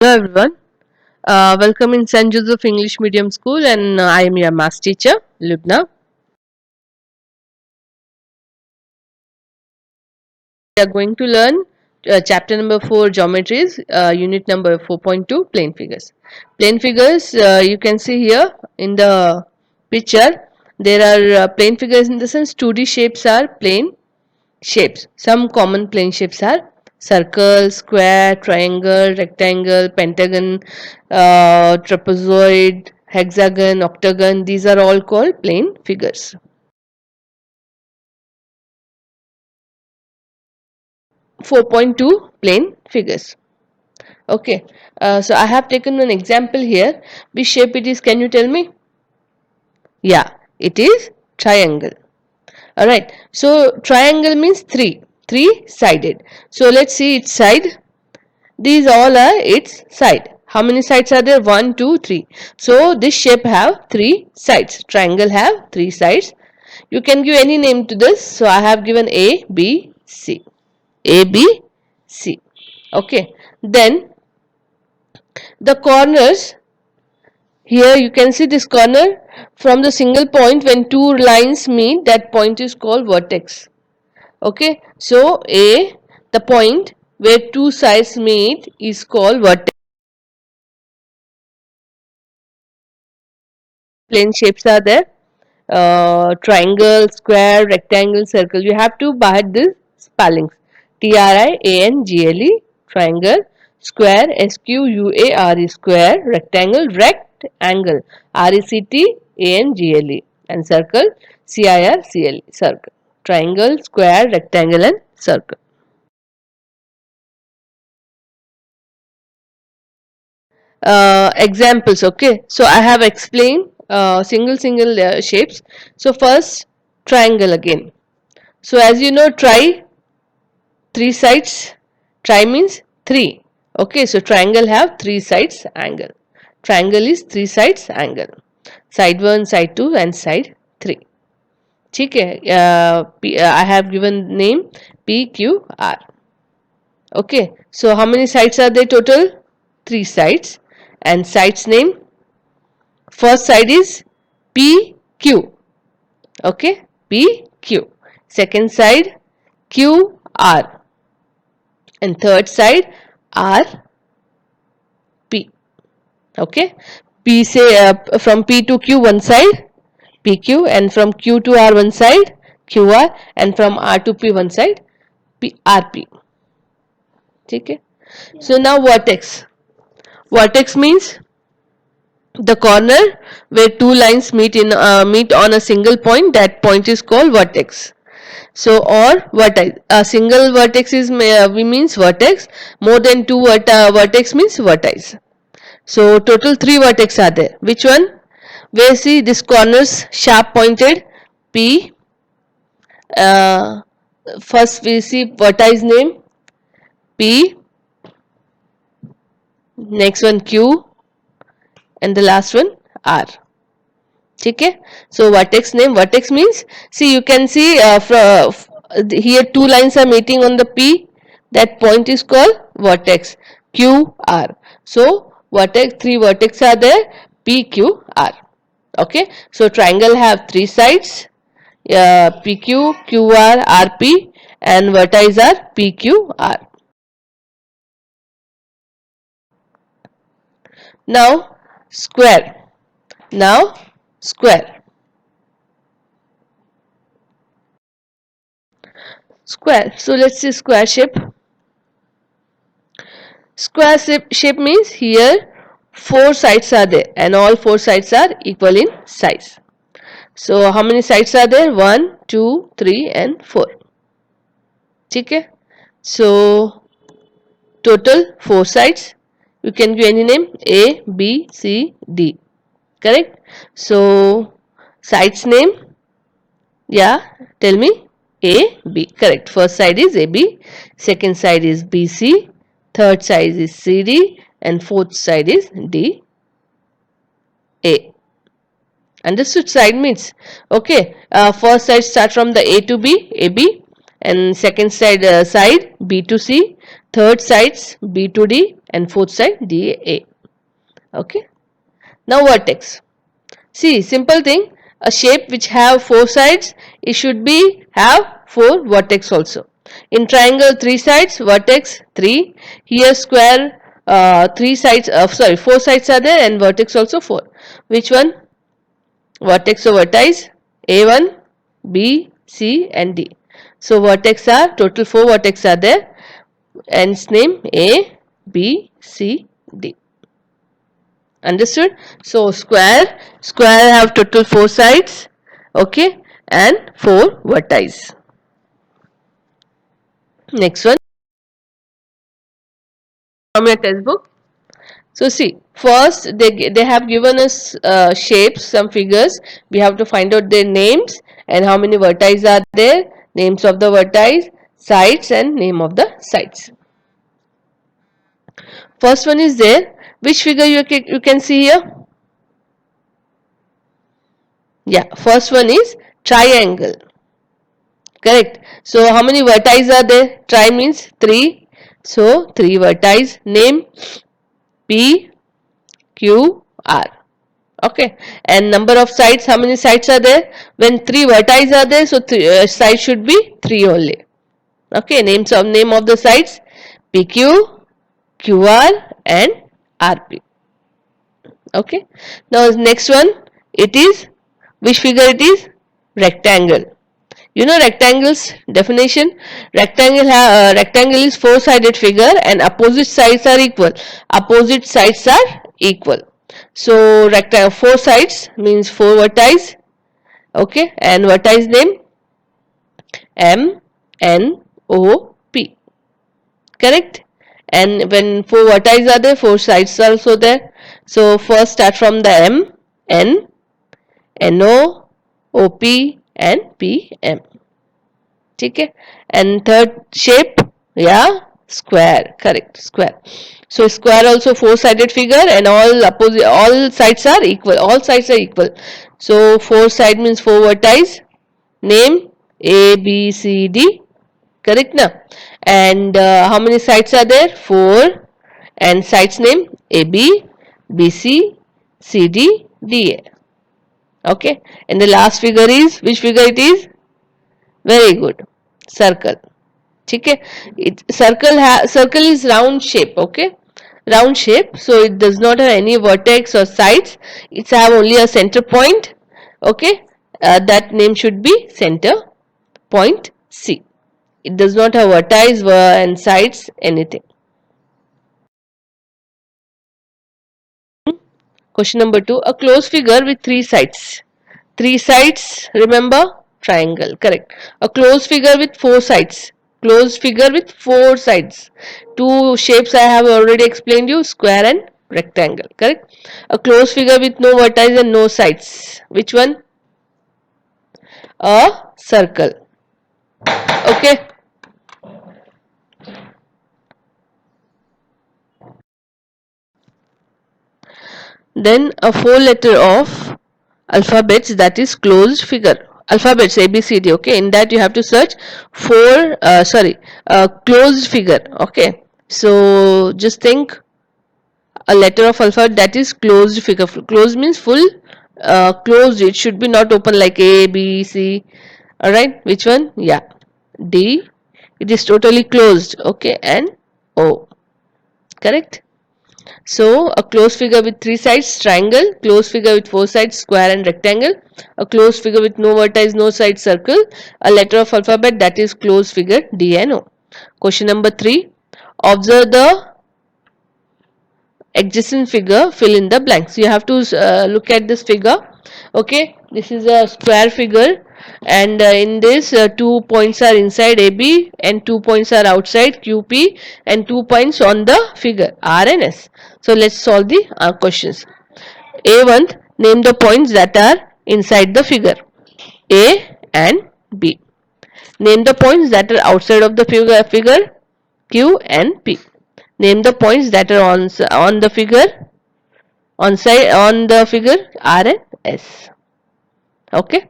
Everyone. Welcome in St. Joseph English Medium School, and I am your math teacher, Lubna. We are going to learn chapter number 4, geometries, unit number 4.2, plane figures. Plane figures, you can see here in the picture, there are plane figures in the sense 2D shapes are plane shapes. Some common plane shapes are circle, square, triangle, rectangle, pentagon, trapezoid, hexagon, octagon. These are all called plane figures. 4.2 plane figures. Okay. So I have taken an example here. Which shape it is? Can you tell me? Yeah, it is triangle. Alright. So triangle means three sided. So let's see its side. These all are its side. How many sides are there? 1, 2, 3. So this shape have 3 sides. Triangle have 3 sides. You can give any name to this. So I have given A, B, C. A, B, C. Okay. Then the corners. Here you can see this corner from the single point when two lines meet, that point is called vertex. Okay. So A, the point where two sides meet is called vertex. Plane shapes are there, triangle, square, rectangle, circle. You have to buy this spellings: triangle, triangle; square, square, square; rectangle, rectangle, rectangle; and circle, circle, circle. Triangle, square, rectangle, and circle. Examples. Okay, so I have explained single shapes. So first, triangle again. So as you know, three sides. Tri means three. Okay, so triangle have three sides angle. Triangle is three sides angle. Side 1, side 2 and side 3. ठीक है. I have given name PQR. Okay, so how many sides are there total? 3 sides. And sides name, first side is PQ. Okay, PQ. Second side QR. And third side RP. Okay, P say from P to Q one side PQ, and from Q to R one side QR, and from R to P one side RP. Okay. So now vertex. Vertex means the corner where two lines meet on a single point. That point is called vertex. So or vertex, a single vertex is means vertex. More than two vertex means vertex. So total 3 vertex are there. Which one? Where see this corners sharp pointed P. uh, First we see vertex name P, next one Q, and the last one R. Okay, so vertex name, vertex means, see you can see here two lines are meeting on the P. That point is called vertex QR. So vertex, 3 vertex are there, PQR. Okay, so triangle have 3 sides, PQ, QR, RP, and vertices are PQR. Now square. Now square. Square. So let's see square shape. Square shape means here 4 sides are there and all 4 sides are equal in size. So how many sides are there? 1, 2, 3 and 4. Okay. So total 4 sides. You can give any name A, B, C, D. Correct. So sides name, yeah, tell me. A, B. Correct. First side is AB, second side is BC, third side is CD, and fourth side is D, A. Understood? Side means, okay, first side start from the A to B, AB, and second side B to C, third sides B to D, and fourth side DA. Okay. Now vertex. See, simple thing. A shape which have four sides, it should be have four vertex also. In triangle, three sides, vertex three. Here square, three sides. Sorry, four sides are there, and vertex also four. Which one? Vertex or vertice? A1, B, C, and D. So vertex are total four vertex are there, and its name A, B, C, D. Understood? So square have total four sides, okay, and four vertices. Next one from your textbook. So see, first they have given us shapes, some figures. We have to find out their names and how many vertices are there, names of the vertices, sides, and name of the sides. First one is there. Which figure you can see here? Yeah, first one is triangle. Correct. So how many vertices are there? Tri means 3. So 3 vertices. Name P, Q, R. Okay. And number of sides, how many sides are there? When 3 vertices are there, so sides should be 3 only. Okay. Name of the sides PQ, QR, and RP. Okay. Now next one, it is, which figure it is? Rectangle. You know rectangles definition. Rectangle is four-sided figure and opposite sides are equal. Opposite sides are equal. So rectangle four sides means four vertices. Okay, and vertice name M N O P. Correct. And when four vertices are there, four sides are also there. So first start from the M, N, NO, OP, and PM. Okay. And third shape, yeah, square. Correct, square. So square also four-sided figure, and all sides are equal. All sides are equal. So four side means four vertices. Name A, B, C, D. Correct na? And how many sides are there? Four. And sides name A, B, B, C, C, D, D, A. Okay. And the last figure is, which figure it is? Very good. Circle. ठीक है. Circle is round shape. Okay, round shape, so it does not have any vertex or sides. It have only a center point. Okay, that name should be center point C. It does not have vertices and sides, anything. Question number 2. A closed figure with three sides. Three sides, remember? Triangle. Correct. A closed figure with four sides. Closed figure with four sides. Two shapes I have already explained you, square and rectangle. Correct. A closed figure with no vertices and no sides. Which one? A circle. Okay. Then a four letter of alphabets, that is closed figure. Alphabets A B C D. Okay, in that you have to search for closed figure. Okay, so just think a letter of alphabet that is closed figure. Closed means full closed. It should be not open like A B C. Alright, which one? Yeah, D. It is totally closed. Okay, and O. Correct. So a closed figure with three sides, triangle. Closed figure with four sides, square and rectangle. A closed figure with no vertices, no side, circle. A letter of alphabet, that is closed figure D and O. Question number 3. Observe the adjacent figure, fill in the blanks. You have to look at this figure. Okay, this is a square figure, and in this 2 points are inside AB and 2 points are outside QP, and 2 points on the figure R and S. So let's solve the questions. A1, name the points that are inside the figure A and B. Name the points that are outside of the figure Q and P. Name the points that are on the figure on the figure R and S. Okay.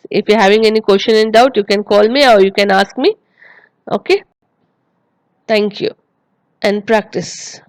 If you're having any question in doubt, you can call me or you can ask me. Okay. Thank you and practice.